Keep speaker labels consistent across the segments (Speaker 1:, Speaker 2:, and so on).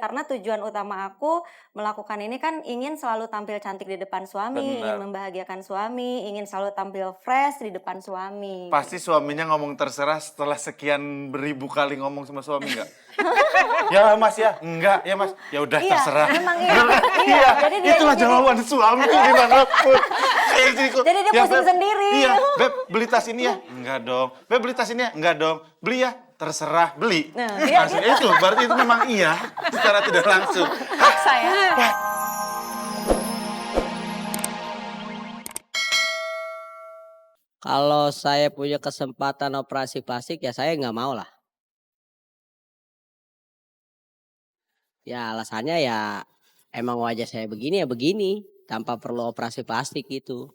Speaker 1: karena tujuan utama aku melakukan ini kan ingin selalu tampil cantik di depan suami, ingin
Speaker 2: Benar.
Speaker 1: membahagiakan suami, ingin selalu tampil fresh di depan suami.
Speaker 2: Pasti suaminya ngomong terserah setelah sekian beribu kali ngomong sama suami nggak? Ya mas ya, enggak ya mas. Ya udah
Speaker 1: Iya,
Speaker 2: terserah.
Speaker 1: memang iya.
Speaker 2: Iya,
Speaker 1: Jadi dia
Speaker 2: itulah
Speaker 1: jadi-
Speaker 2: jawaban suami dimanapun.
Speaker 1: Jadi dia pusing
Speaker 2: Beb,
Speaker 1: sendiri.
Speaker 2: Iya, Beb beli tas ini ya? Enggak dong. Beb beli tas ini ya? Enggak dong. Beli ya? Terserah, beli.
Speaker 1: Nah, dia-
Speaker 2: Langsung, itu berarti itu memang iya secara tidak langsung.
Speaker 3: Saya.
Speaker 4: Kalau saya punya kesempatan operasi plastik ya saya nggak mau lah. Ya alasannya ya emang wajah saya begini ya begini, tanpa perlu operasi plastik gitu.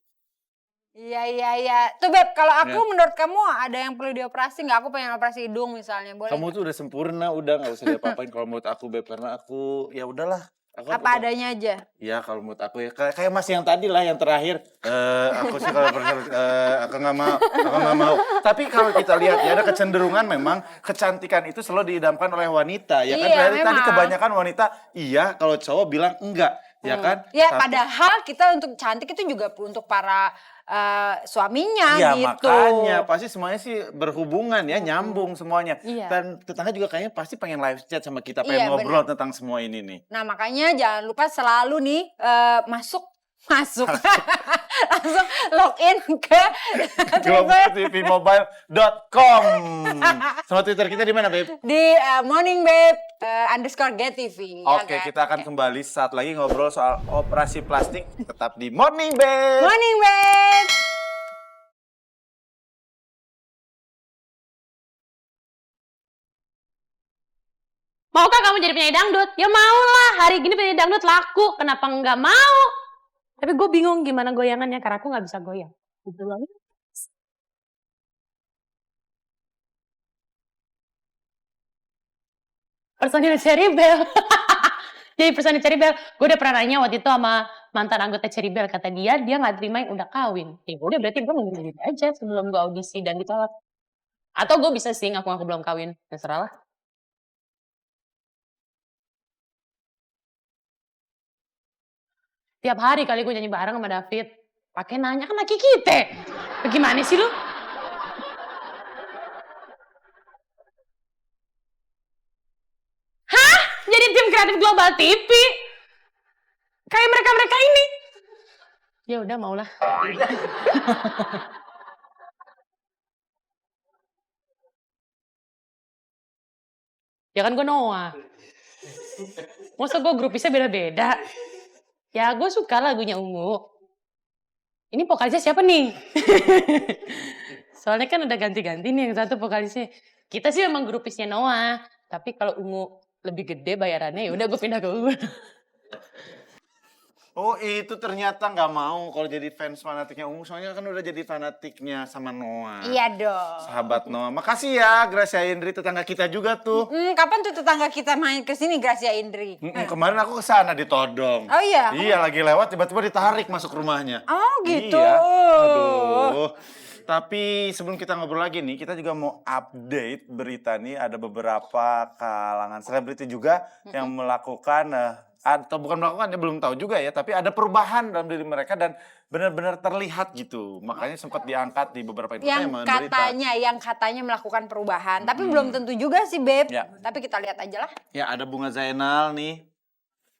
Speaker 3: Iya. Tuh Beb, kalau aku
Speaker 2: Ya.
Speaker 3: menurut kamu ada yang perlu dioperasi nggak? Aku pengen operasi hidung misalnya, boleh
Speaker 2: Kamu
Speaker 3: nggak?
Speaker 2: tuh udah sempurna, udah nggak usah diapa-apain kalau menurut aku Beb, karena aku ya udahlah. Aku
Speaker 3: Apa adanya aja?
Speaker 2: Ya kalau menurut aku ya kayak mas yang tadi lah yang terakhir. Aku sih kalau aku nggak mau. Tapi kalau kita lihat ya ada kecenderungan memang kecantikan itu selalu diidamkan oleh wanita ya kan.
Speaker 3: Iya,
Speaker 2: Dari tadi
Speaker 3: memang.
Speaker 2: kebanyakan wanita iya, kalau cowok bilang enggak ya kan.
Speaker 3: Ya
Speaker 2: Tapi-
Speaker 3: padahal kita untuk cantik itu juga untuk para suaminya
Speaker 2: Iya
Speaker 3: gitu.
Speaker 2: makanya pasti semuanya sih berhubungan ya, nyambung semuanya.
Speaker 3: Iya.
Speaker 2: Dan tetangga juga kayaknya pasti pengen live chat sama kita,
Speaker 3: Iya,
Speaker 2: pengen ngobrol tentang semua ini nih.
Speaker 3: Nah makanya jangan lupa selalu nih masuk langsung login ke
Speaker 2: tvmobile.com. Sama Twitter kita di mana, Beb?
Speaker 3: di Morning Babe _GetTV.
Speaker 2: Oke, kita akan kembali saat lagi ngobrol soal operasi plastik. Tetap di Morning Babe.
Speaker 3: Morning Babe.
Speaker 5: Maukah kamu jadi penyanyi dangdut? Ya mau lah, hari gini penyanyi dangdut laku, kenapa nggak mau? Tapi gue bingung gimana goyangannya, karena aku nggak bisa goyang. Gitu banget. Personil Cherry Bell. Jadi personil Cherry Bell, gue udah pernah nanya waktu itu sama mantan anggota Cherry Bell, kata dia nggak terima yang udah kawin. Ya udah berarti gue ngundurkan diri aja sebelum gue audisi dan ditolak. Atau gue bisa sih ngaku-ngaku belum kawin, terserah lah. Tiap hari kali gue nyanyi bareng sama David. Pakai nanya kan laki kita. Bagaimana sih lu? Hah? Jadi tim kreatif Global TV? Kayak mereka-mereka ini? Ya udah maulah. Ya kan gue Noah. Masa gue grupisnya beda-beda? Ya gue suka lagunya Ungu. Ini vokalisnya siapa nih? Soalnya kan udah ganti-ganti nih yang satu vokalisnya. Kita sih memang grupisnya Noah. Tapi kalau Ungu lebih gede bayarannya ya udah gue pindah ke Ungu.
Speaker 2: Oh, itu ternyata nggak mau kalau jadi fans fanatiknya Ungu. Soalnya kan udah jadi fanatiknya sama Noah.
Speaker 3: Iya dong.
Speaker 2: Sahabat Noah. Makasih ya Gracia Indri, tetangga kita juga tuh.
Speaker 3: Kapan tuh tetangga kita main ke sini Gracia Indri?
Speaker 2: Kemarin aku kesana ditodong.
Speaker 3: Oh iya?
Speaker 2: Iya, lagi lewat tiba-tiba ditarik masuk rumahnya.
Speaker 3: Oh gitu.
Speaker 2: Iya. Aduh. Tapi sebelum kita ngobrol lagi nih, kita juga mau update berita nih. Ada beberapa kalangan selebriti juga yang melakukan, atau bukan melakukan, ya belum tahu juga ya. Tapi ada perubahan dalam diri mereka dan benar-benar terlihat gitu. Makanya sempat diangkat di beberapa
Speaker 3: Yang katanya melakukan perubahan. Tapi belum tentu juga sih Beb.
Speaker 2: Ya.
Speaker 3: Tapi kita lihat aja lah.
Speaker 2: Ya ada Bunga Zainal nih,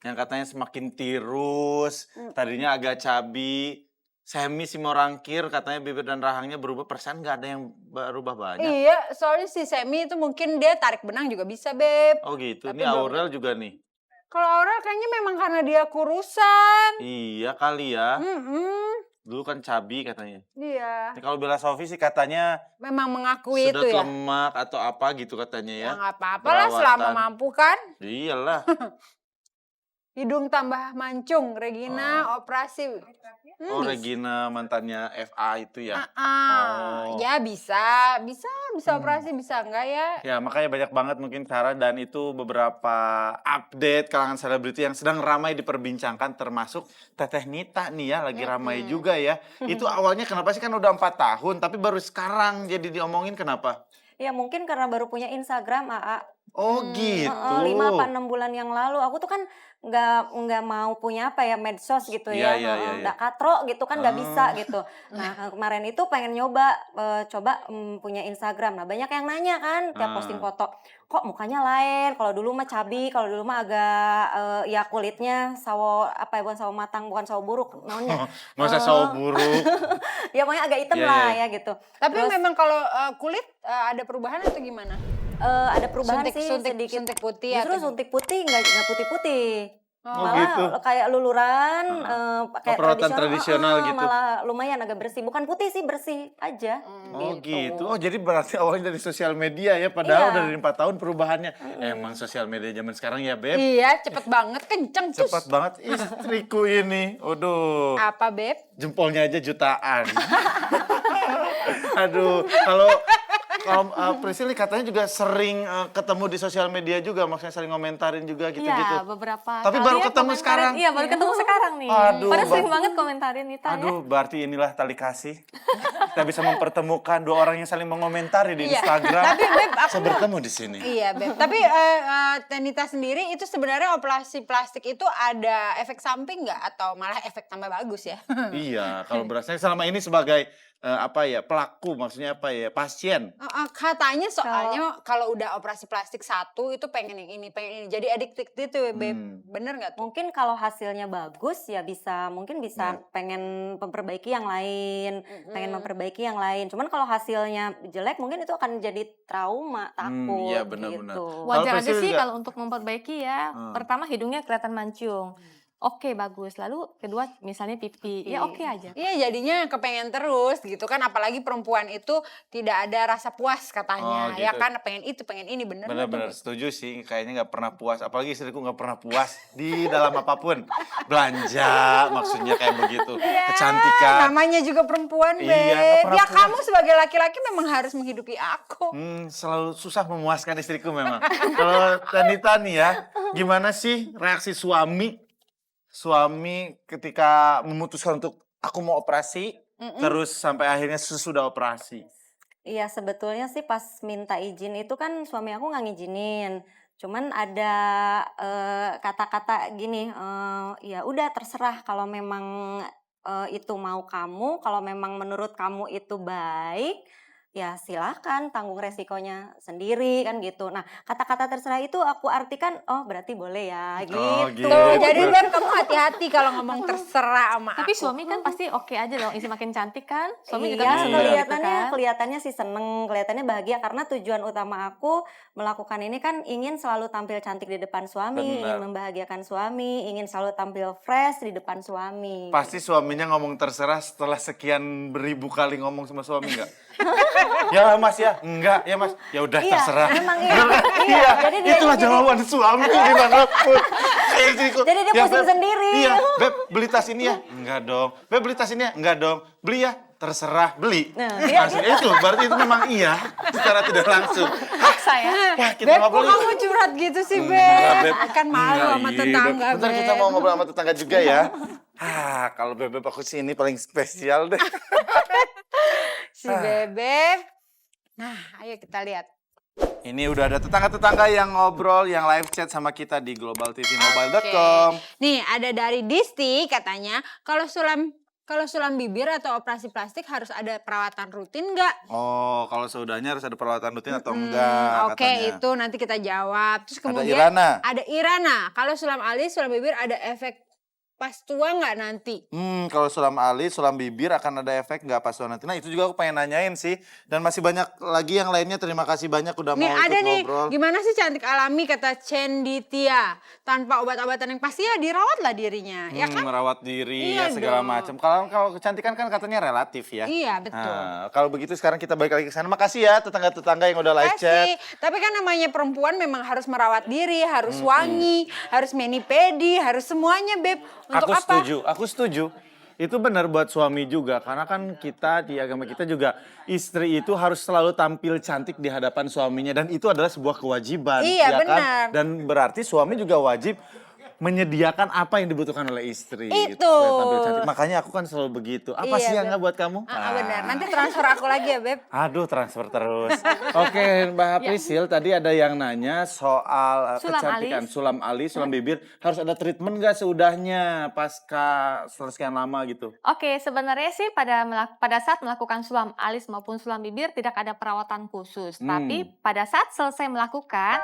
Speaker 2: yang katanya semakin tirus, tadinya agak cabi. Semi Simorangkir katanya bibir dan rahangnya berubah, persen nggak ada yang berubah banyak.
Speaker 3: Iya, soalnya si Semi itu mungkin dia tarik benang juga bisa Beb.
Speaker 2: Oh gitu,
Speaker 3: Tapi
Speaker 2: ini
Speaker 3: belum-
Speaker 2: Aurel juga nih.
Speaker 3: Kalau Aurel kayaknya memang karena dia kurusan.
Speaker 2: Iya kali ya,
Speaker 3: Mm-mm.
Speaker 2: dulu kan cabi katanya.
Speaker 3: Iya.
Speaker 2: Ini kalau Bella Sophie sih katanya
Speaker 3: Memang mengakui
Speaker 2: sedot
Speaker 3: itu ya.
Speaker 2: lemak atau apa gitu katanya ya.
Speaker 3: Ya nggak apa-apa lah selama
Speaker 2: Perawatan.
Speaker 3: mampu kan.
Speaker 2: Iyalah.
Speaker 3: Hidung tambah mancung, Regina operasi.
Speaker 2: Oh
Speaker 3: Bisa.
Speaker 2: Regina mantannya FA itu ya. Oh.
Speaker 3: Ya bisa operasi bisa enggak ya?
Speaker 2: Ya makanya banyak banget mungkin cara, dan itu beberapa update kalangan selebriti yang sedang ramai diperbincangkan, termasuk Teteh Nita nih ya, lagi ramai juga ya. Itu awalnya kenapa sih, kan udah 4 tahun tapi baru sekarang jadi diomongin, kenapa?
Speaker 1: Ya mungkin karena baru punya Instagram, AA.
Speaker 2: Oh gitu.
Speaker 1: 5 apa 6 bulan yang lalu. Aku tuh kan nggak mau punya apa ya, medsos gitu
Speaker 2: Iya,
Speaker 1: ya,
Speaker 2: iya, iya, iya.
Speaker 1: nggak katro gitu kan, nggak bisa
Speaker 2: Ah.
Speaker 1: gitu. Nah, kemarin itu pengen nyoba, coba, punya Instagram. Nah, banyak yang nanya kan tiap posting
Speaker 2: Ah.
Speaker 1: foto, "Kok mukanya lain? Kalau dulu mah cabi, kalau dulu mah agak, ya kulitnya sawo apa ya, bukan sawo matang, bukan sawo buruk, naonnya,
Speaker 2: Masa sawo buruk.
Speaker 1: ya pokoknya agak hitam
Speaker 2: Iya,
Speaker 1: lah
Speaker 2: iya.
Speaker 1: ya gitu."
Speaker 3: Tapi
Speaker 1: Terus,
Speaker 3: memang kalau kulit ada perubahan atau gimana?
Speaker 1: ada perubahan sih sedikit.
Speaker 3: Suntik putih
Speaker 1: Justru
Speaker 3: atau
Speaker 1: suntik putih nggak putih-putih.
Speaker 2: Oh,
Speaker 1: Malah
Speaker 2: gitu.
Speaker 1: kayak luluran, kayak
Speaker 2: perawatan tradisional gitu.
Speaker 1: malah lumayan agak bersih. Bukan putih sih, bersih aja.
Speaker 2: Oh gitu. Oh jadi berarti awalnya dari sosial media ya, padahal
Speaker 1: Iya.
Speaker 2: udah dari 4 tahun perubahannya. Emang sosial media zaman sekarang ya Beb,
Speaker 3: Iya, cepet banget, kenceng cus.
Speaker 2: cepat banget istriku ini. Aduh,
Speaker 3: Apa, Beb?
Speaker 2: jempolnya aja jutaan. Aduh, kalau Priscil katanya juga sering ketemu di sosial media juga, maksudnya saling ngomentarin juga gitu-gitu.
Speaker 1: Iya, beberapa
Speaker 2: Tapi
Speaker 1: kali
Speaker 2: baru
Speaker 1: ya
Speaker 2: ketemu
Speaker 1: komentarin.
Speaker 2: sekarang?
Speaker 1: Iya, baru ketemu sekarang nih.
Speaker 2: Aduh,
Speaker 1: Padahal sering
Speaker 2: Bang.
Speaker 1: banget komentarin Nita ya.
Speaker 2: Aduh, berarti inilah tali kasih. Kita bisa mempertemukan dua orang yang saling mengomentari di
Speaker 3: Iya.
Speaker 2: Instagram.
Speaker 3: Tapi, Beb, aku
Speaker 2: Bisa bertemu di sini.
Speaker 3: Iya, Beb. Tapi Tenita sendiri itu sebenarnya operasi plastik itu ada efek samping nggak atau malah efek tambah bagus ya?
Speaker 2: Iya, kalau berasanya selama ini sebagai apa ya, pelaku, maksudnya apa ya, pasien.
Speaker 3: Katanya soalnya kalau udah operasi plastik satu itu pengen yang ini, pengen ini. Jadi addicted gitu ya, Beb. Bener nggak tuh?
Speaker 1: Mungkin kalau hasilnya bagus ya mungkin bisa pengen memperbaiki yang lain, pengen memperbaiki yang lain. Cuman kalau hasilnya jelek mungkin itu akan jadi trauma, takut
Speaker 2: iya, benar-benar.
Speaker 1: gitu.
Speaker 2: Kalau
Speaker 6: Wajar aja
Speaker 2: Priscil
Speaker 6: sih
Speaker 2: juga-
Speaker 6: kalau untuk memperbaiki ya. Pertama hidungnya kelihatan mancung. Oke, bagus. Lalu kedua misalnya pipi. Ya oke aja.
Speaker 3: Iya, jadinya kepengen terus gitu kan. Apalagi perempuan itu tidak ada rasa puas katanya.
Speaker 2: Oh,
Speaker 3: Ya
Speaker 2: gitu.
Speaker 3: kan, pengen itu, pengen ini. Bener nggak tuh,
Speaker 2: Benar-benar
Speaker 3: Beb?
Speaker 2: setuju sih, kayaknya nggak pernah puas. Apalagi istriku nggak pernah puas di dalam apapun. Belanja, maksudnya kayak begitu. Kecantikan.
Speaker 3: Namanya juga perempuan,
Speaker 2: Iya,
Speaker 3: Beb.
Speaker 2: nggak pernah
Speaker 3: Ya
Speaker 2: puas.
Speaker 3: kamu sebagai laki-laki memang harus menghidupi aku.
Speaker 2: Selalu susah memuaskan istriku memang. Kalau Tanita nih ya, gimana sih reaksi suami ketika memutuskan untuk aku mau operasi, terus sampai akhirnya sesudah operasi?
Speaker 1: Iya, sebetulnya sih pas minta izin itu kan suami aku nggak ngizinin. Cuman ada kata-kata gini, ya udah terserah kalau memang itu mau kamu, kalau memang menurut kamu itu baik, ya silakan tanggung resikonya sendiri kan gitu. Nah, kata-kata terserah itu aku artikan, oh berarti boleh ya gitu.
Speaker 2: gitu.
Speaker 3: Tuh, jadi Beb kamu hati-hati kalau ngomong terserah sama
Speaker 6: Tapi
Speaker 3: aku.
Speaker 6: suami kan pasti oke aja dong. Isi makin cantik kan. Suami juga
Speaker 1: Iya,
Speaker 6: bisa gitu kan.
Speaker 1: kelihatannya sih seneng, kelihatannya bahagia karena tujuan utama aku melakukan ini kan ingin selalu tampil cantik di depan suami,
Speaker 2: Benar.
Speaker 1: ingin membahagiakan suami, ingin selalu tampil fresh di depan suami.
Speaker 2: Pasti suaminya ngomong terserah setelah sekian beribu kali ngomong sama suami nggak? Ya mas ya, enggak ya mas, ya udah
Speaker 1: Iya,
Speaker 2: terserah.
Speaker 1: emang iya.
Speaker 2: Iya,
Speaker 1: Jadi dia-
Speaker 2: itulah
Speaker 1: jadi-
Speaker 2: jawaban suami gimana pun. Kayak istriku,
Speaker 1: Jadi dia pusing
Speaker 2: Beb,
Speaker 1: sendiri.
Speaker 2: Iya, Beb beli tas ini ya? Enggak dong. Beb beli tas ini ya? Enggak dong. Beli ya? Terserah, beli.
Speaker 1: Nah, dia-
Speaker 2: Maksudnya itu, berarti itu memang iya secara tidak langsung.
Speaker 6: Paksa ya.
Speaker 2: Wah, kita
Speaker 3: Beb,
Speaker 2: nggak
Speaker 3: kok
Speaker 2: boleh.
Speaker 3: kamu curhat gitu sih,
Speaker 2: Enggak,
Speaker 3: Beb?
Speaker 2: Beb.
Speaker 3: Kan malu
Speaker 2: Enggak,
Speaker 3: sama
Speaker 2: iya,
Speaker 3: tetangga,
Speaker 2: Beb. Bentar kita
Speaker 3: Beb.
Speaker 2: mau ngobrol sama tetangga juga ya. Kalau Beb aku sih ini paling spesial deh.
Speaker 3: Si Bebek. Nah, ayo kita lihat.
Speaker 2: Ini udah ada tetangga-tetangga yang ngobrol, yang live chat sama kita di globaltvmobile.com.
Speaker 3: Nih, ada dari Disti katanya, kalau sulam bibir atau operasi plastik harus ada perawatan rutin nggak?
Speaker 2: Oh, kalau seudahnya harus ada perawatan rutin atau enggak
Speaker 3: Oke,
Speaker 2: katanya.
Speaker 3: itu nanti kita jawab. Terus
Speaker 2: Ada
Speaker 3: kemudian
Speaker 2: Irana.
Speaker 3: ada Irana. Kalau sulam alis, sulam bibir ada efek pas tua nggak nanti?
Speaker 2: Kalau sulam alis, sulam bibir akan ada efek nggak pas nanti? Nah itu juga aku pengen nanyain sih. Dan masih banyak lagi yang lainnya. Terima kasih banyak udah
Speaker 3: Nih
Speaker 2: mau
Speaker 3: ada
Speaker 2: ikut
Speaker 3: nih,
Speaker 2: ngobrol.
Speaker 3: gimana sih cantik alami kata Cenditia. Tanpa obat-obatan yang pasti ya dirawatlah dirinya, ya kan?
Speaker 2: Merawat diri
Speaker 3: Iya
Speaker 2: ya segala
Speaker 3: dong.
Speaker 2: macam. Kalau kecantikan kan katanya relatif ya.
Speaker 3: Iya, betul.
Speaker 2: Nah, kalau begitu sekarang kita balik lagi ke sana. Makasih ya tetangga-tetangga yang udah live chat.
Speaker 3: Kasih. Tapi kan namanya perempuan memang harus merawat diri, harus wangi, harus mani-pedi, harus semuanya, Beb. Untuk apa?
Speaker 2: Aku setuju. Itu benar buat suami juga, karena kan kita di agama kita juga istri itu harus selalu tampil cantik di hadapan suaminya dan itu adalah sebuah kewajiban,
Speaker 3: Iya,
Speaker 2: ya kan?
Speaker 3: benar.
Speaker 2: Dan berarti suami juga wajib menyediakan apa yang dibutuhkan oleh istri.
Speaker 3: Itu.
Speaker 2: Supaya tampil cantik. Makanya aku kan selalu begitu. Apa
Speaker 3: Iya,
Speaker 2: sih yang
Speaker 3: Beb.
Speaker 2: nggak buat kamu?
Speaker 3: Benar. Nanti transfer aku lagi ya, Beb.
Speaker 2: Aduh, transfer terus. Oke, Mbak Prisil, tadi ada yang nanya soal
Speaker 6: Sulam
Speaker 2: kecantikan.
Speaker 6: alis.
Speaker 2: Sulam alis, sulam bibir. Harus ada treatment nggak seudahnya pasca setelah sekian lama gitu?
Speaker 6: Oke, sebenarnya sih pada saat melakukan sulam alis maupun sulam bibir tidak ada perawatan khusus. Tapi pada saat selesai melakukan,